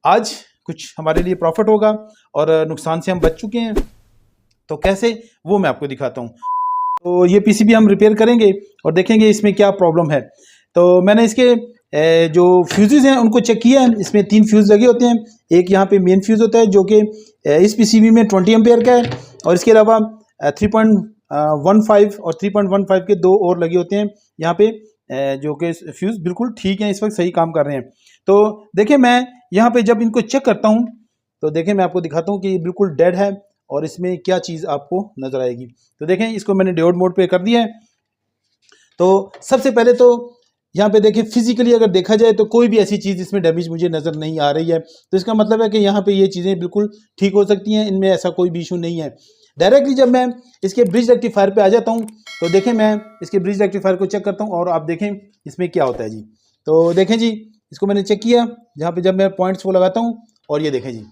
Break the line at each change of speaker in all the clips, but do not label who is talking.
आज कुछ हमारे लिए प्रॉफिट होगा और नुकसान से हम बच चुके हैं। तो कैसे, वो मैं आपको दिखाता हूँ। तो ये पीसीबी हम रिपेयर करेंगे और देखेंगे इसमें क्या प्रॉब्लम है। तो मैंने इसके जो फ्यूजेस हैं उनको चेक किया है। इसमें 3 फ्यूज़ लगे होते हैं। एक यहाँ पे मेन फ्यूज़ होता है जो कि इस पीसीबी में 20 एम्पेयर का है, और इसके अलावा 3.15 और 3.15 के 2 और लगे होते हैं यहाँ पे, जो कि फ्यूज़ बिल्कुल ठीक हैं, इस वक्त सही काम कर रहे हैं। तो देखिए मैं यहाँ पे जब इनको चेक करता हूँ तो देखिए मैं आपको दिखाता हूँ कि ये बिल्कुल डेड है और इसमें क्या चीज़ आपको नज़र आएगी। तो देखें, इसको मैंने डायोड मोड पे कर दिया है। तो सबसे पहले तो यहाँ पे देखिए फिजिकली अगर देखा जाए तो कोई भी ऐसी चीज़ इसमें डैमेज मुझे नज़र नहीं आ रही है। तो इसका मतलब है कि यहाँ पे ये चीज़ें बिल्कुल ठीक हो सकती हैं, इनमें ऐसा कोई भी इशू नहीं है। डायरेक्टली जब मैं इसके ब्रिज रेक्टिफायर पे आ जाता हूँ तो देखें मैं इसके ब्रिज रेक्टिफायर को चेक करता हूँ और आप देखें इसमें क्या होता है जी। तो देखें जी, इसको मैंने चेक किया, जहाँ पे जब मैं पॉइंट्स को लगाता हूँ और ये देखें जी,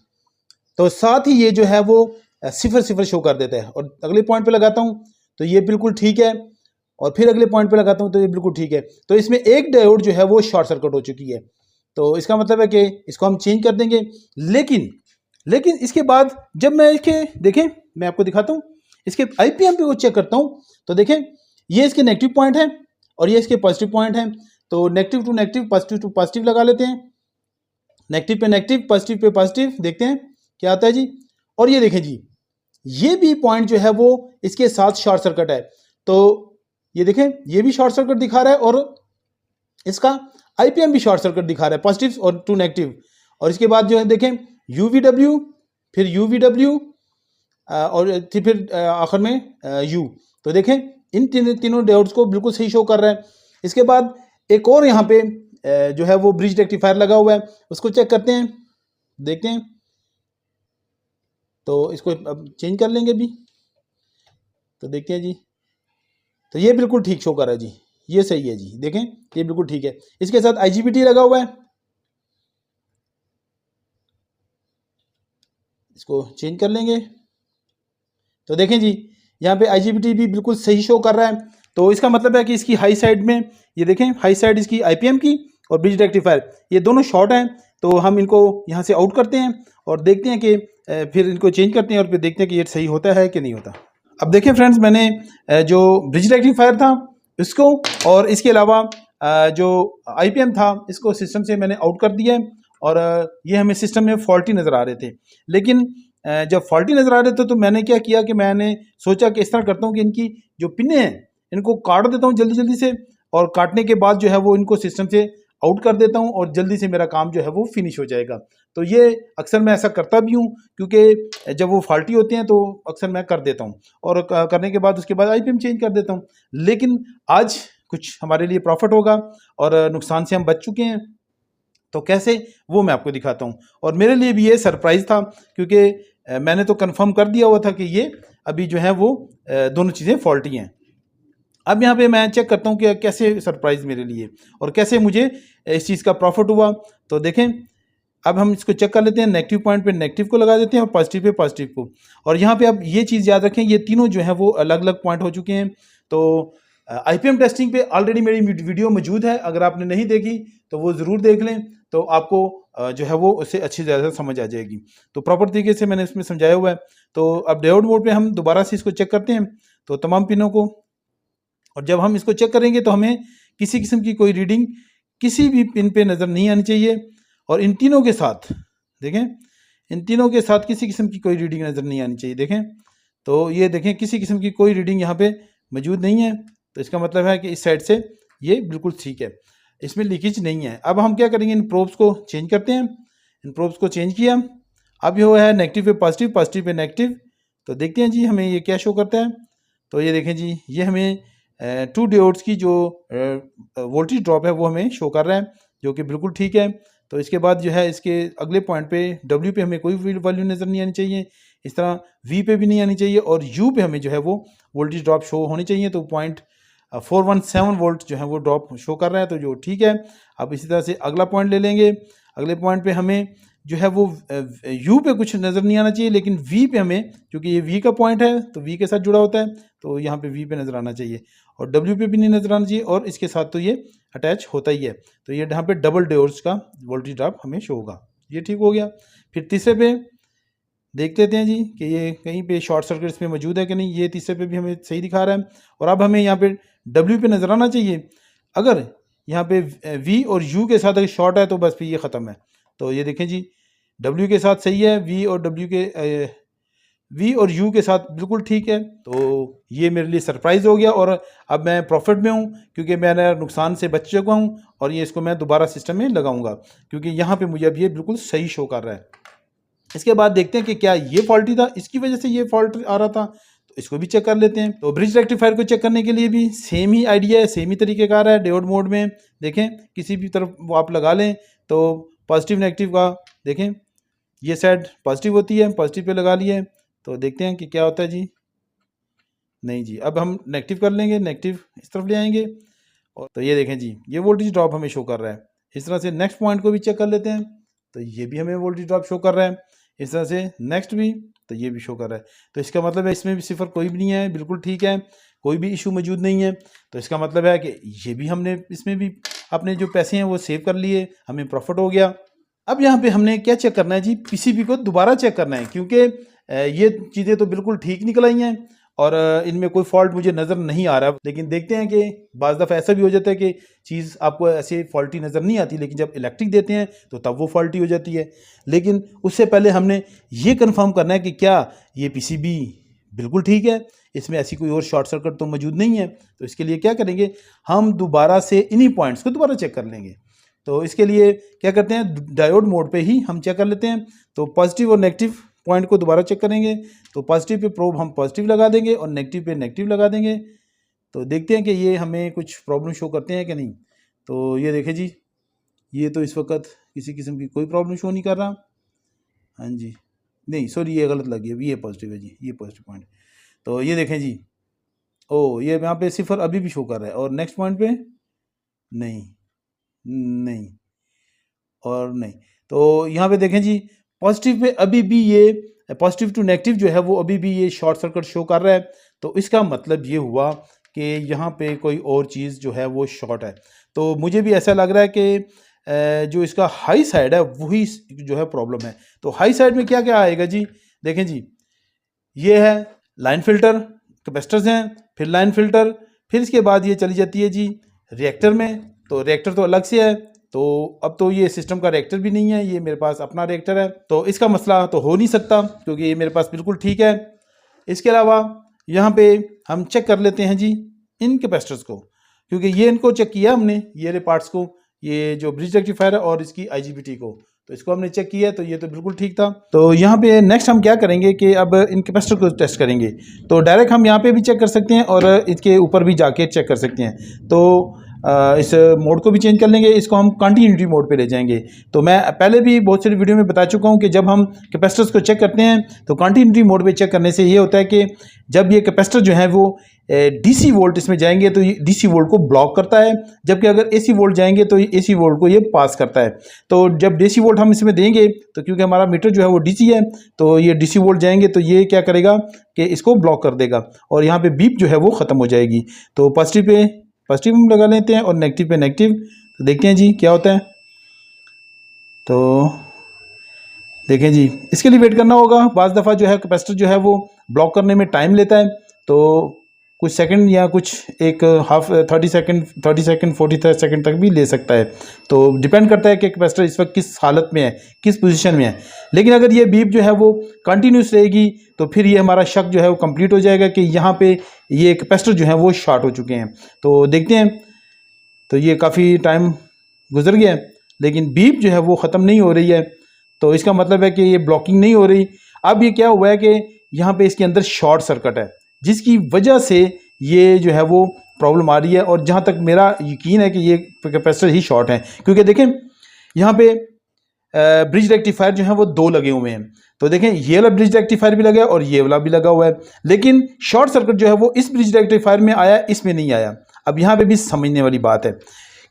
तो साथ ही ये जो है वो 0 शो कर देता है। और अगले पॉइंट पे लगाता हूँ तो ये बिल्कुल ठीक है, और फिर अगले पॉइंट पे लगाता हूँ तो ये बिल्कुल ठीक है। तो इसमें एक डायोड जो है वो शॉर्ट सर्किट हो चुकी है। तो इसका मतलब है कि इसको हम चेंज कर देंगे। लेकिन इसके बाद जब मैं इसके देखें, मैं आपको दिखाता हूँ, इसके आईपीएम पे वो चेक करता हूँ तो देखें ये इसके नेगेटिव पॉइंट है और ये इसके पॉजिटिव पॉइंट है। तो negative to negative, positive to positive लगा लेते हैं। नेगेटिव पे नेगेटिव, पॉजिटिव पे पॉजिटिव, देखते हैं क्या आता है जी। और ये देखें जी, ये भी पॉइंट जो है वो इसके साथ शॉर्ट सर्किट है। तो ये देखें, ये भी शॉर्ट सर्किट दिखा रहा है और इसका आईपीएम भी शॉर्ट सर्किट दिखा रहा है, पॉजिटिव और टू नेगेटिव। और इसके बाद जो है देखें यूवीडब्ल्यू, फिर यूवीडब्ल्यू और फिर आखिर में यू। तो देखें इन तीनों डायोड्स को बिल्कुल सही शो कर रहा है। इसके बाद एक और यहाँ पे जो है वो ब्रिज रेक्टिफायर लगा हुआ है, उसको चेक करते हैं, देखते हैं। तो इसको अब चेंज कर लेंगे भी, तो देखते हैं जी। तो ये बिल्कुल ठीक शो कर रहा है जी, ये सही है जी, देखें ये बिल्कुल ठीक है। इसके साथ आईजीबीटी लगा हुआ है, इसको चेंज कर लेंगे। तो देखें जी, यहाँ पे आईजीबीटी भी बिल्कुल सही शो कर रहा है। तो इसका मतलब है कि इसकी हाई साइड में, ये देखें हाई साइड इसकी आईपीएम की और ब्रिज रेक्टिफायर, ये दोनों शॉर्ट हैं। तो हम इनको यहाँ से आउट करते हैं और देखते हैं कि फिर इनको चेंज करते हैं और फिर देखते हैं कि ये सही होता है कि नहीं होता। अब देखें फ्रेंड्स, मैंने जो ब्रिज रेक्टिफायर था इसको और इसके अलावा जो आईपीएम था इसको सिस्टम से मैंने आउट कर दिया है। और ये हमें सिस्टम में फॉल्टी नज़र आ रहे थे। लेकिन जब फॉल्टी नज़र आ रहे थे तो मैंने क्या किया कि मैंने सोचा कि इस तरह करता हूँ कि इनकी जो पिने हैं इनको काट देता हूँ जल्दी जल्दी से, और काटने के बाद जो है वो इनको सिस्टम से आउट कर देता हूँ और जल्दी से मेरा काम जो है वो फिनिश हो जाएगा। तो ये अक्सर मैं ऐसा करता भी हूँ, क्योंकि जब वो फॉल्टी होते हैं तो अक्सर मैं कर देता हूँ और करने के बाद उसके बाद आईपीएम चेंज कर देता हूँ। लेकिन आज कुछ हमारे लिए प्रॉफिट होगा और नुकसान से हम बच चुके हैं। तो कैसे, वो मैं आपको दिखाता हूँ। और मेरे लिए भी ये सरप्राइज़ था, क्योंकि मैंने तो कंफर्म कर दिया हुआ था कि ये अभी जो है वो दोनों चीज़ें फॉल्टी हैं। अब यहाँ पे मैं चेक करता हूँ कि कैसे सरप्राइज़ मेरे लिए और कैसे मुझे इस चीज़ का प्रॉफिट हुआ। तो देखें, अब हम इसको चेक कर लेते हैं। नेगेटिव पॉइंट पे नेगेटिव को लगा देते हैं और पॉजिटिव पे पॉजिटिव को। और यहाँ पे अब ये चीज़ याद रखें, ये तीनों जो है वो अलग अलग पॉइंट हो चुके हैं। तो आईपीएम टेस्टिंग पे ऑलरेडी मेरी वीडियो मौजूद है, अगर आपने नहीं देखी तो वो ज़रूर देख लें, तो आपको जो है वो उससे अच्छी ज़्यादा समझ आ जाएगी। तो प्रॉपर तरीके से मैंने इसमें समझाया हुआ है। तो अब डायोड मोड पे हम दोबारा से इसको चेक करते हैं, तो तमाम पिनों को। और जब हम इसको चेक करेंगे तो हमें किसी किस्म की कोई रीडिंग किसी भी पिन पे नज़र नहीं आनी चाहिए। और इन तीनों के साथ देखें, इन तीनों के साथ किसी किस्म की कोई रीडिंग नज़र नहीं आनी चाहिए। देखें, तो ये देखें किसी किस्म की कोई रीडिंग यहाँ पे मौजूद नहीं है। तो इसका मतलब है कि इस साइड से ये बिल्कुल ठीक है, इसमें लीकेज नहीं है। अब हम क्या करेंगे, इन प्रोब्स को चेंज करते हैं। इन प्रोब्स को चेंज किया, अब ये है नेगेटिव पे पॉजिटिव, पॉजिटिव पे नेगेटिव। तो देखते हैं जी हमें ये क्या शो करता है। तो ये देखें जी, ये हमें 2 डायोड्स की जो वोल्टेज ड्रॉप है वो हमें शो कर रहा है, जो कि बिल्कुल ठीक है। तो इसके बाद जो है इसके अगले पॉइंट पे डब्ल्यू पे हमें कोई वैल्यू नज़र नहीं आनी चाहिए, इस तरह वी पे भी नहीं आनी चाहिए, और यू पे हमें जो है वो वोल्टेज ड्रॉप शो होनी चाहिए। तो 0.417 वोल्ट जो है वो ड्रॉप शो कर रहा है, तो जो ठीक है। अब इसी तरह से अगला पॉइंट ले लेंगे। अगले पॉइंट पे हमें जो है वो यू पे कुछ नज़र नहीं आना चाहिए, लेकिन वी पे हमें, क्योंकि ये वी का पॉइंट है तो वी के साथ जुड़ा होता है, तो यहाँ पे वी पे नज़र आना चाहिए। और डब्ल्यू पे भी नहीं नज़र आना चाहिए, और इसके साथ तो ये अटैच होता ही है। तो ये यहाँ पे डबल डायोड्स का वोल्टेज ड्रॉप हमें शो होगा। ये ठीक हो गया। फिर तीसरे पे देख लेते हैं जी कि ये कहीं पे शॉर्ट सर्किट इसमें मौजूद है कि नहीं। ये तीसरे पे भी हमें सही दिखा रहा है। और अब हमें यहाँ पे W पे नज़र आना चाहिए। अगर यहाँ पे V और U के साथ अगर शॉर्ट है तो बस फिर ये ख़त्म है। तो ये देखें जी W के साथ सही है, V और U के साथ बिल्कुल ठीक है। तो ये मेरे लिए सरप्राइज़ हो गया और अब मैं प्रॉफिट में हूँ क्योंकि मैंने नुकसान से बच चुका हूँ और ये इसको मैं दोबारा सिस्टम में लगाऊंगा क्योंकि यहाँ पे मुझे अब ये बिल्कुल सही शो कर रहा है। इसके बाद देखते हैं कि क्या ये फॉल्टी था, इसकी वजह से ये फॉल्ट आ रहा था, तो इसको भी चेक कर लेते हैं। तो ब्रिज रेक्टिफायर को चेक करने के लिए भी सेम ही आइडिया है, सेम ही तरीक़ेकार है। डायोड मोड में देखें किसी भी तरफ वो आप लगा लें तो पॉजिटिव नेगेटिव का देखें, ये साइड पॉजिटिव होती है, पॉजिटिव पे लगा लिए। तो देखते हैं कि क्या होता है जी। नहीं जी, अब हम नेगेटिव कर लेंगे, नेगेटिव इस तरफ ले आएंगे और तो ये देखें जी ये वोल्टेज ड्रॉप हमें शो कर रहा है। इस तरह से नेक्स्ट पॉइंट को भी चेक कर लेते हैं तो ये भी हमें वोल्टेज ड्रॉप शो कर रहा है। इस तरह से नेक्स्ट भी, तो ये भी शो कर रहा है। तो इसका मतलब है इसमें भी सिफर कोई भी नहीं है, बिल्कुल ठीक है, कोई भी इशू मौजूद नहीं है। तो इसका मतलब है कि ये भी हमने इसमें भी अपने जो पैसे हैं वो सेव कर लिए, हमें प्रॉफिट हो गया। अब यहाँ पे हमने क्या चेक करना है जी, पीसीबी को दोबारा चेक करना है क्योंकि ये चीज़ें तो बिल्कुल ठीक निकल आई हैं और इनमें कोई फॉल्ट मुझे नज़र नहीं आ रहा। लेकिन देखते हैं कि बाज़ दफ़ा ऐसा भी हो जाता है कि चीज़ आपको ऐसे फॉल्टी नज़र नहीं आती, लेकिन जब इलेक्ट्रिक देते हैं तो तब वो फॉल्टी हो जाती है। लेकिन उससे पहले हमने ये कंफर्म करना है कि क्या ये पीसीबी बिल्कुल ठीक है, इसमें ऐसी कोई और शॉर्ट सर्किट तो मौजूद नहीं है। तो इसके लिए क्या करेंगे, हम दोबारा से इन्हीं पॉइंट्स को दोबारा चेक कर लेंगे। तो इसके लिए क्या करते हैं, डायोड मोड पे ही हम चेक कर लेते हैं। तो पॉजिटिव और नेगेटिव पॉइंट को दोबारा चेक करेंगे। तो पॉजिटिव पे प्रोब हम पॉजिटिव लगा देंगे और नेगेटिव पे नेगेटिव लगा देंगे। तो देखते हैं कि ये हमें कुछ प्रॉब्लम शो करते हैं कि नहीं। तो ये देखें जी, ये तो इस वक्त किसी किस्म की कोई प्रॉब्लम शो नहीं कर रहा। हाँ जी, नहीं सॉरी ये गलत लगी है, ये पॉजिटिव है जी, ये पॉजिटिव पॉइंट। तो ये देखें जी, ओ ये यहाँ पे सिफर अभी भी शो कर रहा है और नेक्स्ट पॉइंट पे नहीं, नहीं और नहीं। तो यहाँ पे देखें जी पॉजिटिव पे अभी भी ये पॉजिटिव टू नेगेटिव जो है वो अभी भी ये शॉर्ट सर्किट शो कर रहा है। तो इसका मतलब ये हुआ कि यहाँ पे कोई और चीज़ जो है वो शॉर्ट है। तो मुझे भी ऐसा लग रहा है कि जो इसका हाई साइड है वही जो है प्रॉब्लम है। तो हाई साइड में क्या क्या आएगा जी, देखें जी ये है लाइन फिल्टर, कैपेसिटर्स हैं, फिर लाइन फिल्टर, फिर इसके बाद ये चली जाती है जी रिएक्टर में। तो रिएक्टर तो अलग से है, तो अब तो ये सिस्टम का रिएक्टर भी नहीं है, ये मेरे पास अपना रिएक्टर है। तो इसका मसला तो हो नहीं सकता क्योंकि ये मेरे पास बिल्कुल ठीक है। इसके अलावा यहाँ पे हम चेक कर लेते हैं जी इन कैपेसिटर्स को, क्योंकि ये इनको चेक किया हमने, ये पार्ट्स को, ये जो ब्रिज रेक्टिफायर है और इसकी IGBT को, तो इसको हमने चेक किया तो ये तो बिल्कुल ठीक था। तो यहाँ पे नेक्स्ट हम क्या करेंगे कि अब इन कैपेसिटर को टेस्ट करेंगे। तो डायरेक्ट हम यहाँ पे भी चेक कर सकते हैं और इसके ऊपर भी जाके चेक कर सकते हैं। तो इस मोड को भी चेंज कर लेंगे, इसको हम कंटिन्यूटी मोड पे ले जाएंगे। तो मैं पहले भी बहुत सारी वीडियो में बता चुका हूँ कि जब हम कैपेसिटर्स को चेक करते हैं तो कंटिन्यूटी मोड पे चेक करने से ये होता है कि जब ये कैपेसिटर जो है वो DC वोल्ट इसमें जाएंगे तो ये DC वोल्ट को ब्लॉक करता है, जबकि अगर AC वोल्ट जाएंगे तो ये AC वोल्ट को ये पास करता है। तो जब DC वोल्ट हम इसमें देंगे तो क्योंकि हमारा मीटर जो है वो DC है, तो ये DC वोल्ट जाएंगे तो ये क्या करेगा कि इसको ब्लॉक कर देगा और यहाँ पे बीप जो है वो ख़त्म हो जाएगी। तो पॉजिटिव पे पॉजिटिव हम लगा लेते हैं और नेगेटिव पे नेगेटिव। तो देखते हैं जी क्या होता है। तो देखें जी इसके लिए वेट करना होगा, बाज़ दफ़ा जो है कैपेसिटर जो है वो ब्लॉक करने में टाइम लेता है, तो कुछ सेकंड या कुछ एक हाफ 30 सेकंड 40 सेकंड तक भी ले सकता है। तो डिपेंड करता है कि कैपेसिटर इस वक्त किस हालत में है, किस पोजीशन में है। लेकिन अगर ये बीप जो है वो कंटिन्यूस रहेगी तो फिर ये हमारा शक जो है वो कंप्लीट हो जाएगा कि यहाँ पे ये कैपेसिटर जो है वो शॉर्ट हो चुके हैं। तो देखते हैं, तो ये काफ़ी टाइम गुजर गया लेकिन बीप जो है वो ख़त्म नहीं हो रही है, तो इसका मतलब है कि ये ब्लॉकिंग नहीं हो रही। अब ये क्या हुआ है कि यहाँ पे इसके अंदर शॉर्ट सर्किट है जिसकी वजह से ये जो है वो प्रॉब्लम आ रही है। और जहाँ तक मेरा यकीन है कि ये कैपेसिटर ही शॉर्ट है, क्योंकि देखें यहाँ पे ब्रिज रेक्टिफायर जो है वो 2 लगे हुए हैं। तो देखें ये वाला ब्रिज रेक्टिफायर भी लगा है और ये वाला भी लगा हुआ है, लेकिन शॉर्ट सर्किट जो है वो इस ब्रिज रेक्टिफायर में आया, इसमें नहीं आया। अब यहाँ पे भी समझने वाली बात है,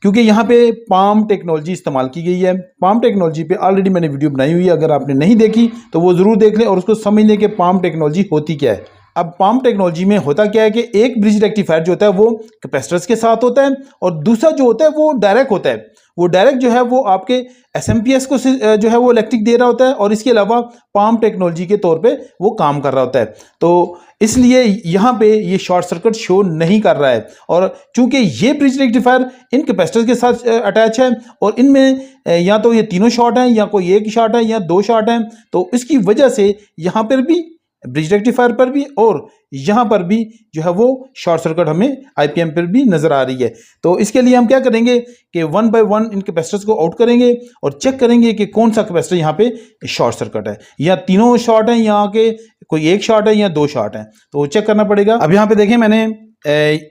क्योंकि यहाँ पे पाम टेक्नोलॉजी इस्तेमाल की गई है। पाम टेक्नोलॉजी पे ऑलरेडी मैंने वीडियो बनाई हुई है, अगर आपने नहीं देखी तो वो ज़रूर देख लें और उसको समझ लें कि पाम टेक्नोलॉजी होती क्या है। अब पाम टेक्नोलॉजी में होता क्या है कि एक ब्रिज रेक्टिफायर जो होता है वो कैपेसिटर्स के साथ होता है और दूसरा जो होता है वो डायरेक्ट होता है, वो डायरेक्ट जो है वो आपके SMPS को जो है वो इलेक्ट्रिक दे रहा होता है और इसके अलावा पाम टेक्नोलॉजी के तौर पे वो काम कर रहा होता है। तो इसलिए यहाँ पे ये शॉर्ट सर्किट शो नहीं कर रहा है। और चूंकि ये ब्रिज रेक्टिफायर इन कैपेसिटर्स के साथ अटैच है और इनमें या तो ये तीनों शॉर्ट हैं या कोई एक शॉर्ट है या दो शॉर्ट हैं, तो इसकी वजह से यहाँ पर भी ब्रिज रेक्टिफायर पर भी और यहाँ पर भी जो है वो शॉर्ट सर्किट हमें IPM पर भी नज़र आ रही है। तो इसके लिए हम क्या करेंगे कि 1 बाय 1 इन कैपेसिटर्स को आउट करेंगे और चेक करेंगे कि कौन सा कैपेसिटर यहाँ पे शॉर्ट सर्किट है, या तीनों शॉर्ट हैं, यहाँ के कोई एक शॉर्ट है या दो शॉर्ट हैं, तो चेक करना पड़ेगा। अब यहाँ पे देखें मैंने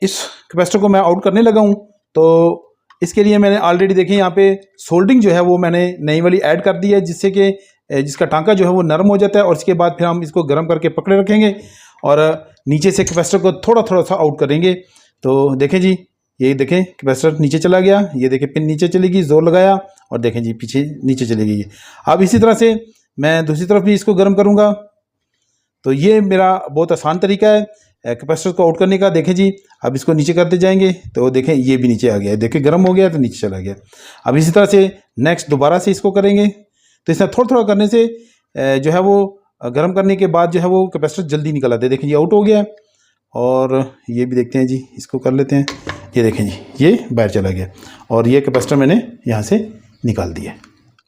इस कैपेसिटर को मैं आउट करने लगा हूँ। तो इसके लिए मैंने ऑलरेडी देखें यहाँ पे सोल्डिंग जो है वो मैंने नई वाली ऐड कर दी है, जिससे कि जिसका टांका जो है वो नरम हो जाता है। और इसके बाद फिर हम इसको गर्म करके पकड़े रखेंगे और नीचे से कैपेसिटर को थोड़ा थोड़ा सा आउट करेंगे। तो देखें जी, ये देखें कैपेसिटर नीचे चला गया, ये देखें पिन नीचे चली गई, जोर लगाया और देखें जी पीछे नीचे चली गई। अब इसी तरह से मैं दूसरी तरफ भी इसको गर्म करूँगा। तो ये मेरा बहुत आसान तरीका है कैपेसिटर को आउट करने का। देखें जी, अब इसको नीचे करते जाएंगे तो देखें ये भी नीचे आ गया, देखें गर्म हो गया तो नीचे चला गया। अब इसी तरह से नेक्स्ट दोबारा से इसको करेंगे। तो इस तरह थोड़ा थोड़ा करने से जो है वो गर्म करने के बाद जो है वो कैपेसिटर जल्दी निकल आते हैं। देखें ये आउट हो गया। और ये भी देखते हैं जी, इसको कर लेते हैं। ये देखें जी, ये बाहर चला गया और ये कैपेसिटर मैंने यहाँ से निकाल दिया।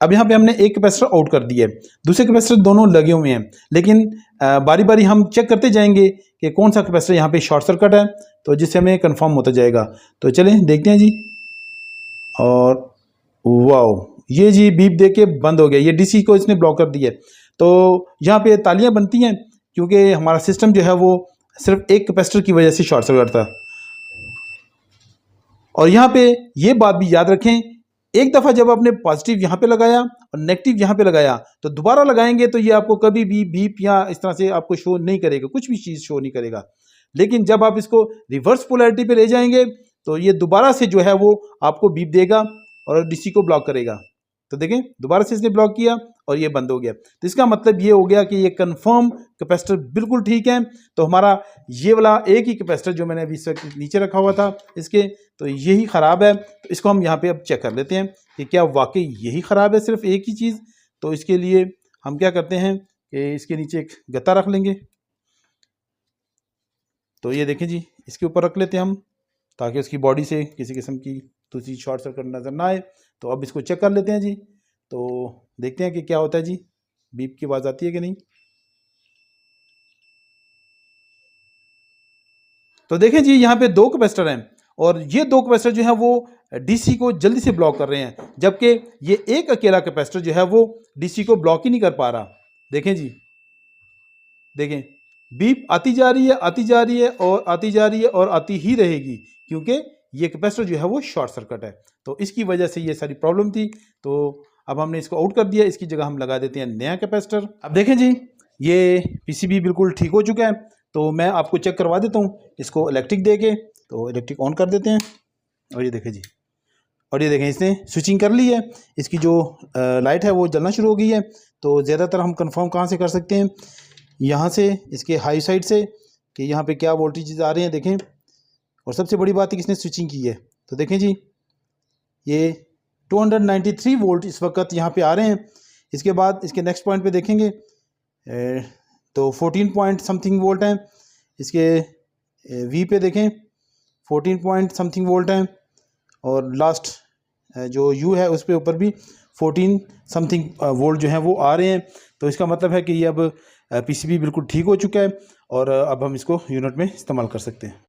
अब यहाँ पे हमने एक कैपेसिटर आउट कर दिया है, दूसरे कैपेसिटर दोनों लगे हुए हैं, लेकिन बारी बारी हम चेक करते जाएंगे कि कौन सा कैपेसिटर यहाँ पे शॉर्ट सर्किट है, तो जिससे हमें कंफर्म होता जाएगा। तो चलें देखते हैं जी। और वाओ, ये जी बीप दे के बंद हो गया, ये DC को इसने ब्लॉक कर दिया। तो यहाँ पे तालियां बनती हैं क्योंकि हमारा सिस्टम जो है वो सिर्फ एक कैपेसिटर की वजह से शॉर्ट सर्किट था। और यहाँ पे ये बात भी याद रखें, एक दफ़ा जब आपने पॉजिटिव यहाँ पे लगाया और नेगेटिव यहाँ पे लगाया, तो दोबारा लगाएंगे तो ये आपको कभी भी बीप या इस तरह से आपको शो नहीं करेगा, कुछ भी चीज़ शो नहीं करेगा। लेकिन जब आप इसको रिवर्स पोलैरिटी पे ले जाएंगे तो ये दोबारा से जो है वो आपको बीप देगा और DC को ब्लॉक करेगा। तो देखें दोबारा से इसने ब्लॉक किया और ये बंद हो गया। तो इसका मतलब ये हो गया कि ये कंफर्म कैपेसिटर बिल्कुल ठीक है। तो हमारा ये वाला एक ही कैपेसिटर जो मैंने अभी नीचे रखा हुआ था इसके, तो यही ख़राब है। तो इसको हम यहाँ पे अब चेक कर लेते हैं कि क्या वाकई यही ख़राब है, सिर्फ एक ही चीज़। तो इसके लिए हम क्या करते हैं कि इसके नीचे एक गत्ता रख लेंगे। तो ये देखें जी, इसके ऊपर रख लेते हैं हम, ताकि उसकी बॉडी से किसी किस्म की दूसरी शॉर्ट सर्किट नज़र ना आए। तो अब इसको चेक कर लेते हैं जी। तो देखते हैं कि क्या होता है जी, बीप की आवाज़ आती है कि नहीं। तो देखें जी, यहाँ पे दो कैपेसिटर हैं और ये दो कैपेसिटर जो है वो DC को जल्दी से ब्लॉक कर रहे हैं, जबकि ये एक अकेला कैपेसिटर जो है वो DC को ब्लॉक ही नहीं कर पा रहा। देखें जी, देखें बीप आती जा रही है, आती जा रही है और आती जा रही है और आती ही रहेगी, क्योंकि ये कैपेसिटर जो है वो शॉर्ट सर्किट है। तो इसकी वजह से ये सारी प्रॉब्लम थी। तो अब हमने इसको आउट कर दिया, इसकी जगह हम लगा देते हैं नया कैपेसिटर। अब देखें जी, ये PCB बिल्कुल ठीक हो चुका है। तो मैं आपको चेक करवा देता हूँ इसको इलेक्ट्रिक दे के। तो इलेक्ट्रिक ऑन कर देते हैं और ये देखें जी, और ये देखें इसने स्विचिंग कर ली है, इसकी जो लाइट है वो जलना शुरू हो गई है। तो ज़्यादातर हम कंफर्म कहाँ से कर सकते हैं, यहाँ से, इसके हाई साइड से, कि यहाँ पे क्या वोल्टेज आ रहे हैं देखें। और सबसे बड़ी बात है कि इसने स्विचिंग की है। तो देखें जी, ये 293 वोल्ट इस वक्त यहाँ पे आ रहे हैं। इसके बाद इसके नेक्स्ट पॉइंट पे देखेंगे तो 14 पॉइंट समथिंग वोल्ट हैं। इसके V पे देखें 14 पॉइंट समथिंग वोल्ट हैं, और लास्ट जो U है उस पे ऊपर भी 14 समथिंग वोल्ट जो हैं वो आ रहे हैं। तो इसका मतलब है कि ये अब PCB बिल्कुल ठीक हो चुका है और अब हम इसको यूनिट में इस्तेमाल कर सकते हैं।